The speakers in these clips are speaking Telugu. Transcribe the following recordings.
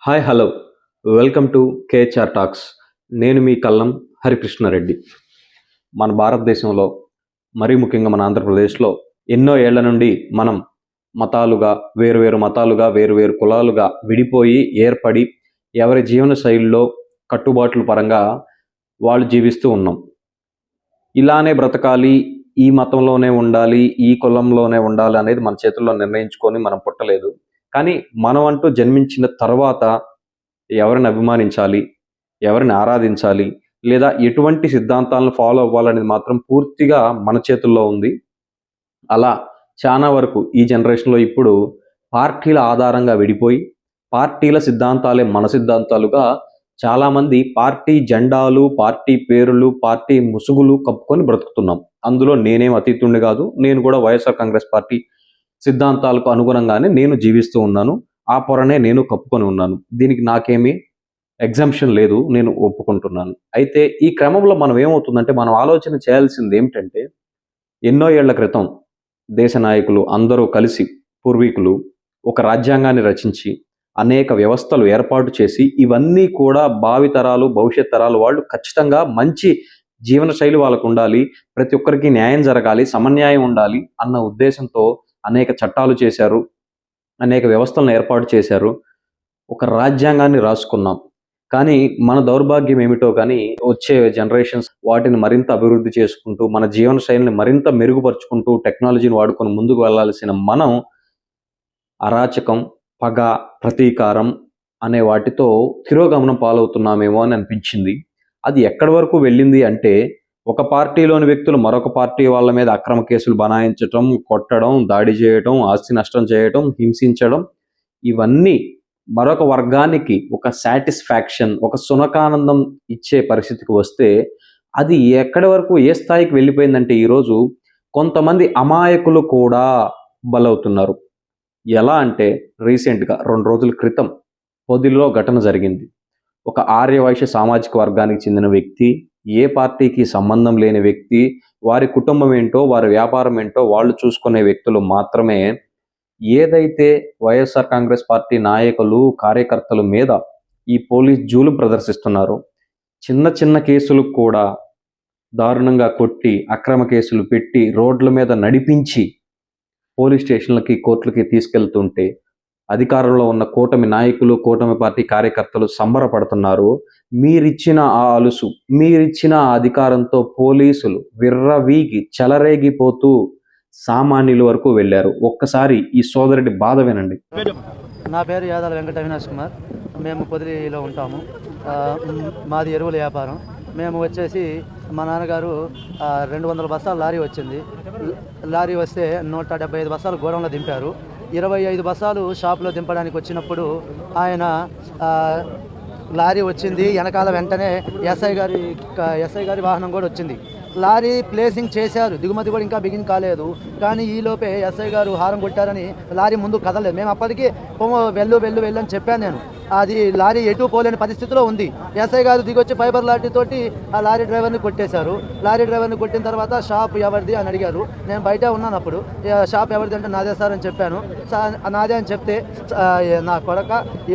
Hi hello welcome to KHR talks. నేను మీ కల్లం హరికృష్ణారెడ్డి. మన భారతదేశంలో మరీ ముఖ్యంగా మన ఆంధ్రప్రదేశ్లో ఎన్నో ఏళ్ల నుండి మనం మతాలుగా వేరు కులాలుగా విడిపోయి ఏర్పడి ఎవరి జీవన శైలిలో కట్టుబాట్ల పరంగా వాళ్ళు జీవిస్తూ ఉన్నాం. ఇలానే బ్రతకాలి, ఈ మతంలోనే ఉండాలి, ఈ కులంలోనే ఉండాలి అనేది మన చేతుల్లో నిర్ణయించుకొని మనం పుట్టలేదు. కానీ మనం అంటూ జన్మించిన తర్వాత ఎవరిని అభిమానించాలి, ఎవరిని ఆరాధించాలి, లేదా ఎటువంటి సిద్ధాంతాలను ఫాలో అవ్వాలనేది మాత్రం పూర్తిగా మన చేతుల్లో ఉంది. అలా చాలా వరకు ఈ జనరేషన్‌లో ఇప్పుడు పార్టీల ఆధారంగా విడిపోయి, పార్టీల సిద్ధాంతాలే మన సిద్ధాంతాలుగా చాలామంది పార్టీ జెండాలు, పార్టీ పేరులు, పార్టీ ముసుగులు కప్పుకొని బ్రతుకుతున్నాం. అందులో నేనేం అతీతుడిని కాదు. నేను కూడా వైఎస్ఆర్ కాంగ్రెస్ పార్టీ సిద్ధాంతాలకు అనుగుణంగానే నేను జీవిస్తూ ఉన్నాను. ఆ పొరనే నేను కప్పుకొని ఉన్నాను. దీనికి నాకేమీ ఎగ్జంప్షన్ లేదు. నేను ఒప్పుకుంటున్నాను. అయితే ఈ క్రమంలో మనం ఏమవుతుందంటే మనం ఆలోచన చేయాల్సింది ఏమిటంటే, ఎన్నో ఏళ్ల క్రితం దేశ నాయకులు అందరూ కలిసి పూర్వీకులు ఒక రాజ్యాంగాన్ని రచించి అనేక వ్యవస్థలు ఏర్పాటు చేసి ఇవన్నీ కూడా భావితరాలు భవిష్యత్ తరాలు వాళ్ళు ఖచ్చితంగా మంచి జీవన శైలి వాళ్ళకు ఉండాలి, ప్రతి ఒక్కరికి న్యాయం జరగాలి, సమన్యాయం ఉండాలి అన్న ఉద్దేశంతో అనేక చట్టాలు చేశారు, అనేక వ్యవస్థలను ఏర్పాటు చేశారు, ఒక రాజ్యాంగాన్ని రాసుకున్నాం. కానీ మన దౌర్భాగ్యం ఏమిటో కానీ వచ్చే జనరేషన్స్ వాటిని మరింత అభివృద్ధి చేసుకుంటూ మన జీవన శైలిని మరింత మెరుగుపరుచుకుంటూ టెక్నాలజీని వాడుకొని ముందుకు వెళ్ళాల్సిన మనం అరాచకం, పగ, ప్రతీకారం అనే వాటితో తిరోగమనం పాలవుతున్నామేమో అని అనిపించింది. అది ఎక్కడి వరకు వెళ్ళింది అంటే, ఒక పార్టీలోని వ్యక్తులు మరొక పార్టీ వాళ్ళ మీద అక్రమ కేసులు బనాయించటం, కొట్టడం, దాడి చేయటం, ఆస్తి నష్టం చేయటం, హింసించడం, ఇవన్నీ మరొక వర్గానికి ఒక సాటిస్ఫాక్షన్, ఒక సునకానందం ఇచ్చే పరిస్థితికి వస్తే, అది ఎక్కడి వరకు ఏ స్థాయికి వెళ్ళిపోయిందంటే ఈరోజు కొంతమంది అమాయకులు కూడా బలవుతున్నారు. ఎలా అంటే రీసెంట్‌గా 2 రోజుల క్రితం పొదిలిలో ఘటన జరిగింది. ఒక ఆర్యవైశ్య సామాజిక వర్గానికి చెందిన వ్యక్తి, ఏ పార్టీకి సంబంధం లేని వ్యక్తి, వారి కుటుంబం ఏంటో, వారి వ్యాపారం ఏంటో వాళ్ళు చూసుకునే వ్యక్తులు మాత్రమే ఏదైతే వైఎస్ఆర్ కాంగ్రెస్ పార్టీ నాయకులు, కార్యకర్తల మీద ఈ పోలీస్ జూలు ప్రదర్శిస్తున్నారో, చిన్న చిన్న కేసులకు కూడా దారుణంగా కొట్టి, అక్రమ కేసులు పెట్టి, రోడ్ల మీద నడిపించి పోలీస్ స్టేషన్లకి, కోర్టులకి తీసుకెళ్తుంటే అధికారంలో ఉన్న కూటమి నాయకులు, కూటమి పార్టీ కార్యకర్తలు సంబరపడుతున్నారు. మీరిచ్చిన ఆ అలుసు, మీరిచ్చిన ఆ అధికారంతో పోలీసులు విర్రవీగి చెలరేగిపోతూ సామాన్యుల వరకు వెళ్ళారు. ఒక్కసారి ఈ సోదరుడి బాధ వినండి. నా పేరు యాదాల వెంకట అవినాష్ కుమార్. మేము పొదిలిలో ఉంటాము. మాది ఎరువుల వ్యాపారం. మేము వచ్చేసి మా నాన్నగారు 200 బస్తాల లారీ వచ్చింది. లారీ వస్తే 175 బస్తాలు గోడౌన్లో దింపారు. 25 బస్తాలు షాపులో దింపడానికి వచ్చినప్పుడు ఆయన లారీ వచ్చింది, వెనకాల వెంటనే ఎస్ఐ గారి వాహనం కూడా వచ్చింది. లారీ ప్లేసింగ్ చేశారు, దిగుమతి కూడా ఇంకా బిగిన్ కాలేదు. కానీ ఈలోపే ఎస్ఐ గారు హారం కొట్టారని లారీ ముందు కదలేదు. మేము అప్పటికి వెళ్ళు అని చెప్పాను నేను. అది లారీ ఎటు పోలేని పరిస్థితిలో ఉంది. ఎస్ఐ గారు దిగొచ్చి ఫైబర్ లాఠీతోటి ఆ లారీ డ్రైవర్ని కొట్టేశారు. లారీ డ్రైవర్ని కొట్టిన తర్వాత షాప్ ఎవరిది అని అడిగారు. నేను బయట ఉన్నాను. అప్పుడు షాప్ ఎవరిది అంటే నాదే సార్ అని చెప్పాను. నాదే అని చెప్తే నా కొడక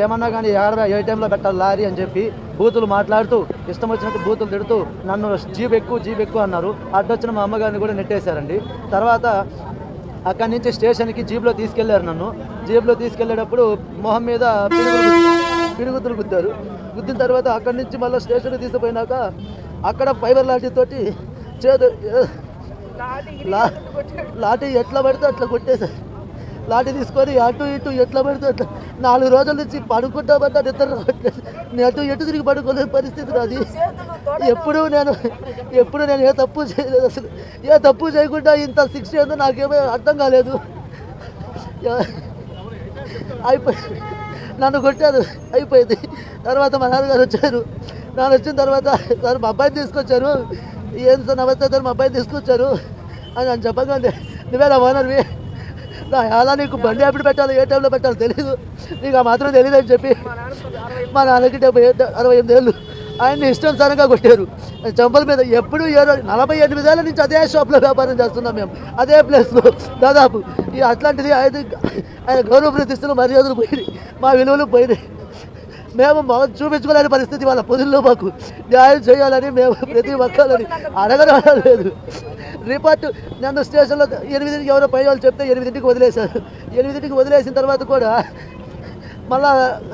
ఏమన్నా కానీ ఏ టైంలో పెట్టాలి లారీ అని చెప్పి బూతులు మాట్లాడుతూ ఇష్టం వచ్చినట్టు బూతులు తిడుతూ నన్ను జీప్ ఎక్కువ అన్నారు. అడ్డొచ్చిన మా అమ్మగారిని కూడా నెట్టేశారండి. తర్వాత అక్కడి నుంచి స్టేషన్కి జీప్లో తీసుకెళ్లారు. నన్ను జీప్లో తీసుకెళ్లేటప్పుడు మొహం మీద పిడుగుతులు గుద్దారు. గుద్దిన తర్వాత అక్కడి నుంచి మళ్ళీ స్టేషన్కి తీసుకుపోయినాక అక్కడ ఫైబర్ లాఠీతోటి లాఠీ ఎట్లా పడితే అట్లా కొట్టేశారు. లాఠీ తీసుకొని అటు ఇటు ఎట్లా పడితే అట్లా 4 రోజుల నుంచి పడుకుంటామంటే నిద్ర నేను అటు ఎటు తిరిగి పడుకోలేని పరిస్థితి నాది. ఎప్పుడు నేను ఏ తప్పు చేయలేదు. అసలు ఏ తప్పు చేయకుండా ఇంత శిక్ష ఏందో నాకేమో అర్థం కాలేదు. అయిపోయింది, నన్ను కొట్టారు, అయిపోయింది. తర్వాత మా నాన్నగారు వచ్చారు. నాన్న వచ్చిన తర్వాత సార్ మా అబ్బాయిని తీసుకొచ్చారు. ఏం సార్ నమస్తే సార్, మా అబ్బాయిని తీసుకొచ్చారు అని చెప్పగానే నువ్వే నా ఓనర్వి, అలా నీకు బండి ఎప్పుడు పెట్టాలి, ఏ టైంలో పెట్టాలో తెలీదు, నీకు ఆ మాత్రం తెలియదు అని చెప్పి మా నాన్నకి 68 ఏళ్ళు ఆయన్ని ఇష్టానుసారంగా కొట్టారు చంపల మీద. ఎప్పుడు 48 ఏళ్ళ నుంచి అదే షాప్లో వ్యాపారం చేస్తున్నాం మేము, అదే ప్లేస్లో దాదాపు. అట్లాంటిది ఆయన గౌరవ ప్రతిష్టలు మర్యాదలు పోయినాయి, మా విలువలు పోయినాయి. మేము మొహం చూపించుకోలేని పరిస్థితి వాళ్ళ పొదుల్లో మాకు న్యాయం చేయాలని మేము ప్రతి ఒక్కరిని అడగడం లేదు. రిపోర్టు నన్ను స్టేషన్లో 8ంటికి ఎవరో పై వాళ్ళు చెప్తే 8ంటికి వదిలేశారు. 8ంటికి వదిలేసిన తర్వాత కూడా మళ్ళా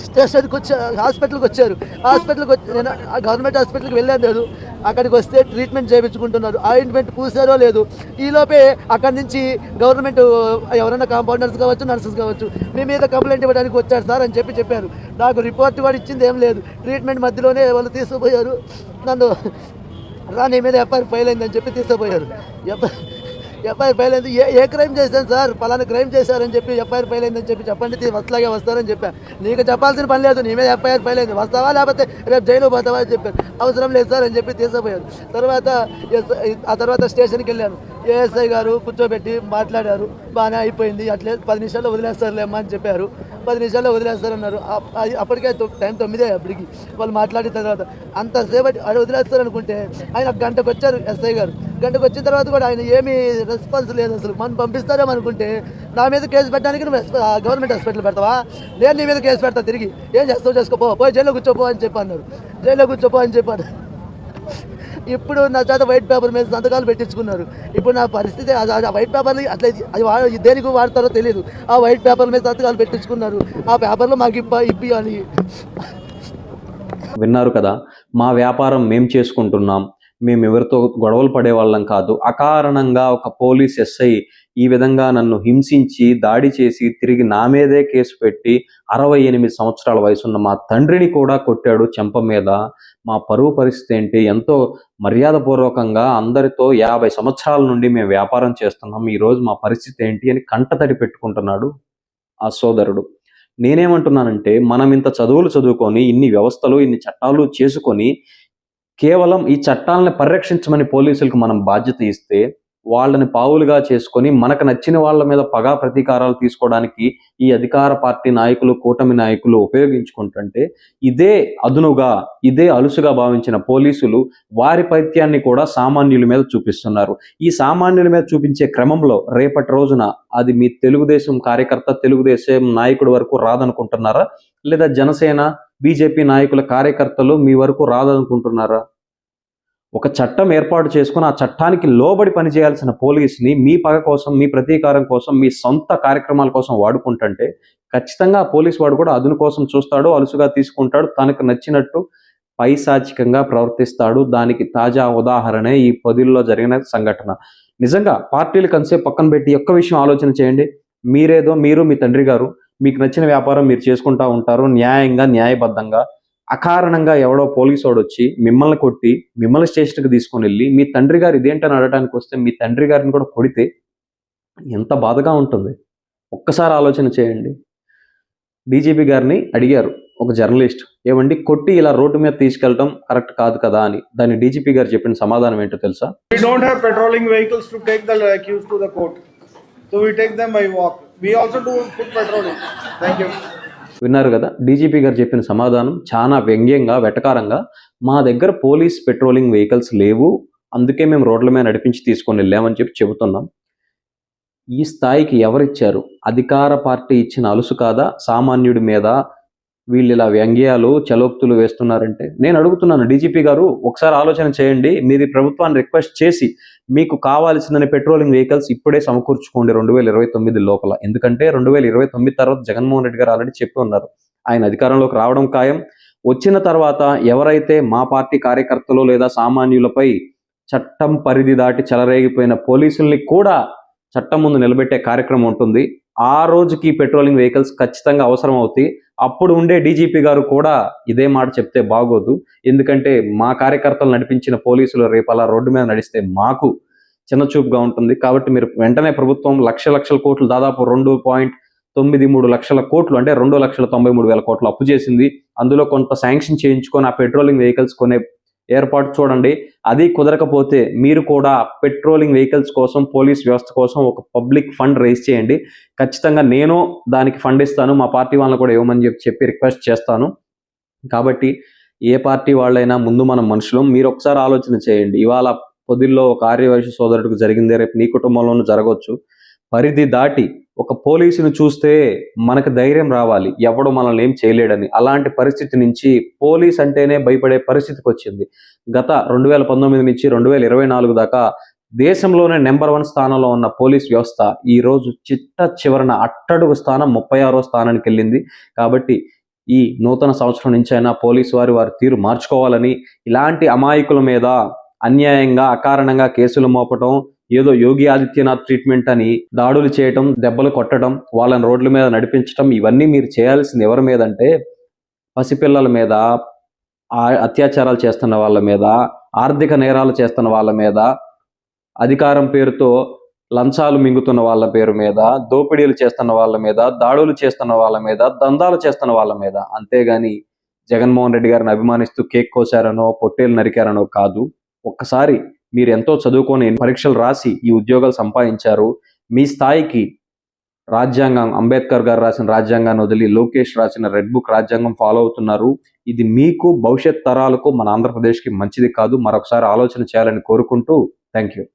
స్టేషన్కి హాస్పిటల్కి వచ్చారు. హాస్పిటల్కి వచ్చి నేను గవర్నమెంట్ హాస్పిటల్కి వెళ్ళాను. నేను అక్కడికి వస్తే ట్రీట్మెంట్ చేయించుకుంటున్నారు. ఆయింట్మెంట్ పూసారో లేదు. ఈలోపే అక్కడి నుంచి గవర్నమెంట్ ఎవరైనా కాంపౌండర్స్ కావచ్చు, నర్సెస్ కావచ్చు, మీ మీద కంప్లైంట్ ఇవ్వడానికి వచ్చారు సార్ అని చెప్పారు. నాకు రిపోర్ట్ కూడా ఇచ్చింది ఏం లేదు. ట్రీట్మెంట్ మధ్యలోనే వాళ్ళు తీసుకుపోయారు. నన్ను నీ మీద ఎఫ్ఐఆర్ ఫైల్ అయిందని చెప్పి తీసుకుపోయారు. ఎఫ్ఐఆర్ ఫైల్ అయింది. ఏ క్రైమ్ చేశాను సార్, పలానా క్రైమ్ చేశారని చెప్పి ఎఫ్ఐఆర్ ఫైల్ అయిందని చెప్పండి, వస్తాగే వస్తారని చెప్పాను. నీకు చెప్పాల్సిన పని లేదు, నీ మీద ఎఫ్ఐఆర్ ఫైల్ అయింది, వస్తావా లేకపోతే రేపు జైలు పోతావా అని చెప్పారు. అవసరం లేదు సార్ అని చెప్పి తీసుకుపోయారు. తర్వాత స్టేషన్కి వెళ్ళాను. ఏఎస్ఐ గారు కూర్చోబెట్టి మాట్లాడారు. బాగానే అయిపోయింది, అట్లే 10 నిమిషాల్లో వదిలేస్తారులేమ్మా అని చెప్పారు. 10 నిమిషాల్లో వదిలేస్తారన్నారు. అప్పటికే టైం 9 అప్పటికి వాళ్ళు మాట్లాడిన తర్వాత అంతసేపటి అది వదిలేస్తారనుకుంటే ఆయన గంటకు వచ్చారు. ఎస్ఐ గారు గంటకు వచ్చిన తర్వాత కూడా ఆయన ఏమీ రెస్పాన్స్ లేదు. అసలు మనం పంపిస్తారేమో అనుకుంటే నా మీద కేసు పెట్టడానికి నువ్వు గవర్నమెంట్ హాస్పిటల్ పెడతావా, నేను నీ మీద కేసు పెడతా, తిరిగి ఏం చేస్తావు చేసుకోపో, పోయి జైల్లో కూర్చోపో అని చెప్పి అన్నారు. జైల్లో కూర్చోపో అని చెప్పారు. ఇప్పుడు నా చేత వైట్ పేపర్ మీద సంతకాలు పెట్టించుకున్నారు. ఇప్పుడు నా పరిస్థితి ఆ వైట్ పేపర్ని అట్లా అది దేనికి వాడతారో తెలియదు. ఆ వైట్ పేపర్ మీద సంతకాలు పెట్టించుకున్నారు. ఆ పేపర్లో మాకు ఇప్పియాలి. విన్నారు కదా, మా వ్యాపారం మేము చేసుకుంటున్నాం, మేము ఎవరితో గొడవలు పడేవాళ్ళం కాదు. అకారణంగా ఒక పోలీస్ ఎస్ఐ ఈ విధంగా నన్ను హింసించి దాడి చేసి తిరిగి నా మీదే కేసు పెట్టి 68 సంవత్సరాల వయసున్న మా తండ్రిని కూడా కొట్టాడు చెంప మీద. మా పరువు పరిస్థితి ఏంటి? ఎంతో మర్యాదపూర్వకంగా అందరితో 50 సంవత్సరాల నుండి మేము వ్యాపారం చేస్తున్నాం, ఈరోజు మా పరిస్థితి ఏంటి అని కంటతడి పెట్టుకుంటున్నాడు ఆ సోదరుడు. నేనేమంటున్నానంటే, మనం ఇంత చదువులు చదువుకొని ఇన్ని వ్యవస్థలు ఇన్ని చట్టాలు చేసుకొని కేవలం ఈ చట్టాలను పరిరక్షించమని పోలీసులకు మనం బాధ్యత ఇస్తే వాళ్ళని పావులుగా చేసుకొని మనకు నచ్చిన వాళ్ళ మీద పగా ప్రతీకారాలు తీసుకోవడానికి ఈ అధికార పార్టీ నాయకులు, కూటమి నాయకులు ఉపయోగించుకుంటుంటే ఇదే అదునుగా, ఇదే అలుసుగా భావించిన పోలీసులు వారి పైత్యాన్ని కూడా సామాన్యుల మీద చూపిస్తున్నారు. ఈ సామాన్యుల మీద చూపించే క్రమంలో రేపటి రోజున అది మీ తెలుగుదేశం కార్యకర్త, తెలుగుదేశం నాయకుడి వరకు రాదనుకుంటున్నారా? లేదా జనసేన, బీజేపీ నాయకుల కార్యకర్తలు మీ వరకు రాదనుకుంటున్నారా? ఒక చట్టం ఏర్పాటు చేసుకుని ఆ చట్టానికి లోబడి పనిచేయాల్సిన పోలీసుని మీ పగ కోసం, మీ ప్రతీకారం కోసం, మీ సొంత కార్యక్రమాల కోసం వాడుకుంటుంటే ఖచ్చితంగా ఆ పోలీసు వాడు కూడా అదును కోసం చూస్తాడు, అలుసుగా తీసుకుంటాడు, తనకు నచ్చినట్టు పైశాచికంగా ప్రవర్తిస్తాడు. దానికి తాజా ఉదాహరణే ఈ 10లో జరిగిన సంఘటన. నిజంగా పార్టీలు కన్సేపు పక్కన పెట్టి ఒక్క విషయం ఆలోచన చేయండి. మీరు మీ తండ్రి గారు మీకు నచ్చిన వ్యాపారం మీరు చేసుకుంటూ ఉంటారు, న్యాయంగా, న్యాయబద్ధంగా. అకారణంగా ఎవడో పోలీసు వాడు వచ్చి మిమ్మల్ని కొట్టి మిమ్మల్ని స్టేషన్కి తీసుకొని వెళ్ళి మీ తండ్రి గారు ఇదేంటని అడగడానికి వస్తే మీ తండ్రి గారిని కూడా కొడితే ఎంత బాధగా ఉంటుంది? ఒక్కసారి ఆలోచన చేయండి. డీజీపీ గారిని అడిగారు ఒక జర్నలిస్ట్, ఏమండి కొట్టి ఇలా రోడ్డు మీద తీసుకెళ్ళడం కరెక్ట్ కాదు కదా అని. దాన్ని డీజీపీ గారు చెప్పిన సమాధానం ఏంటో తెలుసా? We don't have patrolling vehicles to take the accused to the court, so we take them by walk. We also do foot patrolling. Thank you. విన్నారు కదా, డీజీపీ గారు చెప్పిన సమాధానం చాలా వ్యంగ్యంగా, వెటకారంగా. మా దగ్గర పోలీస్ పెట్రోలింగ్ వెహికల్స్ లేవు, అందుకే మేము రోడ్ల మీద నడిపించి తీసుకొని వెళ్ళామని చెబుతున్నాం. ఈ స్థాయికి ఎవరిచ్చారు? అధికార పార్టీ ఇచ్చిన అలుసు కాదా సామాన్యుడి మీద వీళ్ళు ఇలా వ్యంగ్యాలు, చలోక్తులు వేస్తున్నారంటే? నేను అడుగుతున్నాను డీజీపీ గారు, ఒకసారి ఆలోచన చేయండి. మీరు ప్రభుత్వాన్ని రిక్వెస్ట్ చేసి మీకు కావాల్సిన పెట్రోలింగ్ వెహికల్స్ ఇప్పుడే సమకూర్చుకోండి 2029 లోపల. ఎందుకంటే 2029 తర్వాత జగన్మోహన్ రెడ్డి గారు ఆల్రెడీ చెప్పి ఉన్నారు, ఆయన అధికారంలోకి రావడం ఖాయం. వచ్చిన తర్వాత ఎవరైతే మా పార్టీ కార్యకర్తలు లేదా సామాన్యులపై చట్టం పరిధి దాటి చెలరేగిపోయిన పోలీసుల్ని కూడా చట్టం ముందు నిలబెట్టే కార్యక్రమం ఉంటుంది. ఆ రోజుకి పెట్రోలింగ్ వెహికల్స్ ఖచ్చితంగా అవసరం అవుతాయి. అప్పుడు ఉండే డీజీపీ గారు కూడా ఇదే మాట చెప్తే బాగోదు. ఎందుకంటే మా కార్యకర్తలు నడిపించిన పోలీసులు రేపు అలా రోడ్డు మీద నడిస్తే మాకు చిన్నచూపుగా ఉంటుంది. కాబట్టి మీరు వెంటనే ప్రభుత్వం లక్షల కోట్లు, దాదాపు 2.93 లక్షల కోట్లు, అంటే 2,93,000 కోట్లు అప్పు చేసింది. అందులో కొంత శాంక్షన్ చేయించుకొని ఆ పెట్రోలింగ్ వెహికల్స్ కొనే ఏర్పాటు చూడండి. అది కుదరకపోతే మీరు కూడా పెట్రోలింగ్ వెహికల్స్ కోసం, పోలీస్ వ్యవస్థ కోసం ఒక పబ్లిక్ ఫండ్ రైజ్ చేయండి. ఖచ్చితంగా నేను దానికి ఫండ్ ఇస్తాను, మా పార్టీ వాళ్ళని కూడా ఇవ్వమని చెప్పి రిక్వెస్ట్ చేస్తాను. కాబట్టి ఏ పార్టీ వాళ్ళైనా ముందు మనం మనుషులం. మీరు ఒకసారి ఆలోచన చేయండి. ఇవాళ పొదిల్లో ఒక ఆర్యవైశ్య సోదరుడికి జరిగిందే రేపు నీ కుటుంబంలోనూ జరగవచ్చు. పరిధి దాటి ఒక పోలీసుని చూస్తే మనకు ధైర్యం రావాలి, ఎవడు మనల్ని ఏం చేయలేడని. అలాంటి పరిస్థితి నుంచి పోలీస్ అంటేనే భయపడే పరిస్థితికి వచ్చింది. గత 2019 నుంచి 2024 దాకా దేశంలోనే నెంబర్ 1 స్థానంలో ఉన్న పోలీస్ వ్యవస్థ ఈరోజు చివరన అట్టడుగు స్థానం 36వ స్థానానికి వెళ్ళింది. కాబట్టి ఈ నూతన సంవత్సరం నుంచి అయినా పోలీసు వారి తీరు మార్చుకోవాలని, ఇలాంటి అమాయకుల మీద అన్యాయంగా అకారణంగా కేసులు మోపటం, ఏదో యోగి ఆదిత్యనాథ్ ట్రీట్మెంట్ అని దాడులు చేయటం, దెబ్బలు కొట్టడం, వాళ్ళని రోడ్ల మీద నడిపించటం, ఇవన్నీ మీరు చేయాల్సింది ఎవరి మీద అంటే పసిపిల్లల మీద, అత్యాచారాలు చేస్తున్న వాళ్ళ మీద, ఆర్థిక నేరాలు చేస్తున్న వాళ్ళ మీద, అధికారం పేరుతో లంచాలు మింగుతున్న వాళ్ళ పేరు మీద, దోపిడీలు చేస్తున్న వాళ్ళ మీద, దాడులు చేస్తున్న వాళ్ళ మీద, దందాలు చేస్తున్న వాళ్ళ మీద. అంతేగాని జగన్మోహన్ రెడ్డి గారిని అభిమానిస్తూ కేక్ కోసారనో పొట్టేలు నరికారనో కాదు. ఒక్కసారి మీరు ఎంతో చదువుకొని పరీక్షలు రాసి ఈ ఉద్యోగాలు సంపాదించారు. మీ స్థాయికి రాజ్యాంగం, అంబేద్కర్ గారు రాసిన రాజ్యాంగాన్ని వదిలి లోకేష్ రాసిన రెడ్ బుక్ రాజ్యాంగం ఫాలో అవుతున్నారు. ఇది మీకు, భవిష్యత్ తరాలకు, మన ఆంధ్రప్రదేశ్కి మంచిది కాదు. మరొకసారి ఆలోచన చేయాలని కోరుకుంటూ థ్యాంక్ యూ.